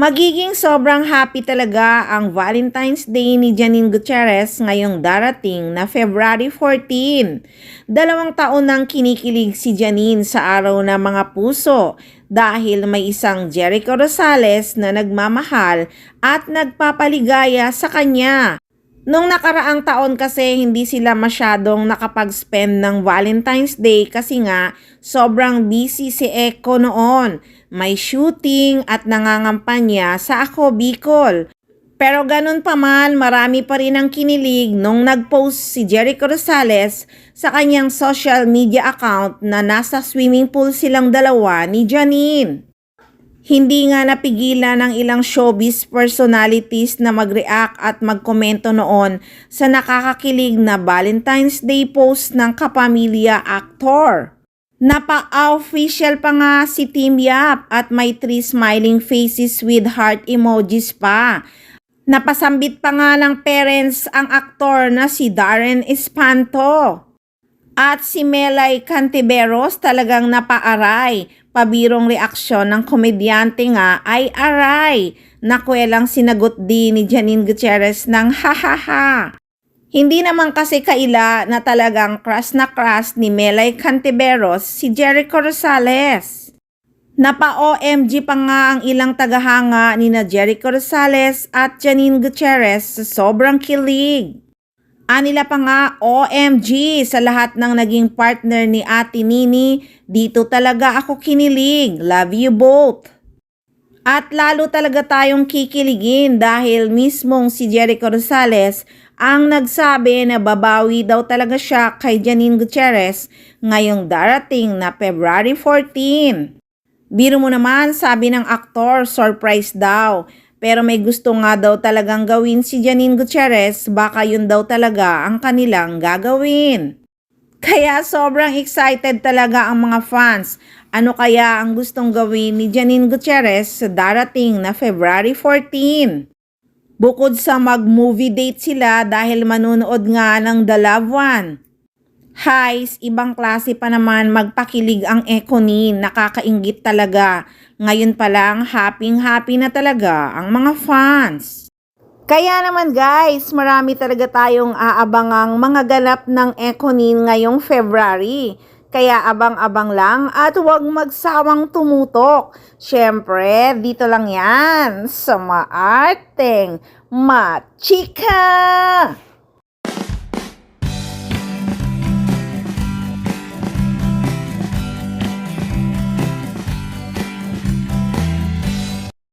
Magiging sobrang happy talaga ang Valentine's Day ni Janine Gutierrez ngayong darating na February 14. 2 taon nang kinikilig si Janine sa araw ng mga puso dahil may isang Jericho Rosales na nagmamahal at nagpapaligaya sa kanya. Nung nakaraang taon kasi hindi sila masyadong nakapag-spend ng Valentine's Day kasi nga sobrang busy si Eko noon. May shooting at nangangampanya sa Ako Bicol. Pero ganun pa man, marami pa rin ang kinilig nung nag-post si Jericho Rosales sa kanyang social media account na nasa swimming pool silang dalawa ni Janine. Hindi nga napigilan ng ilang showbiz personalities na mag-react at magkomento noon sa nakakakilig na Valentine's Day post ng kapamilya aktor. Napa-official pa nga si Team Yap at may 3 smiling faces with heart emojis pa. Napasambit pa nga ng parents ang aktor na si Darren Espanto. At si Melay Cantiveros talagang napaaray. Pabirong reaksyon ng komedyante nga ay aray. Nakwelang sinagot din ni Janine Gutierrez ng hahaha. Hindi naman kasi kaila na talagang crush na crush ni Melay Cantiveros si Jericho Rosales. Napa-OMG pa nga ang ilang tagahanga ni na Jericho Rosales at Janine Gutierrez sa sobrang kilig. Anila pa nga OMG sa lahat ng naging partner ni Ate Nini, dito talaga ako kinilig, love you both. At lalo talaga tayong kikiligin dahil mismong si Jericho Rosales ang nagsabi na babawi daw talaga siya kay Janine Gutierrez ngayong darating na February 14. Biro mo naman, sabi ng aktor, surprise daw. Pero may gusto nga daw talagang gawin si Janine Gutierrez, baka yun daw talaga ang kanilang gagawin. Kaya sobrang excited talaga ang mga fans. Ano kaya ang gustong gawin ni Janine Gutierrez sa darating na February 14? Bukod sa mag-movie date sila dahil manunood nga ng The Loved One. Hays, ibang klase pa naman magpakilig ang Ekonin, nakakainggit talaga. Ngayon pa lang, happy na talaga ang mga fans. Kaya naman guys, marami talaga tayong aabangang mga ganap ng Ekonin ngayong February. Kaya abang-abang lang at huwag magsawang tumutok. Siyempre, dito lang yan sa Maarteng Machika!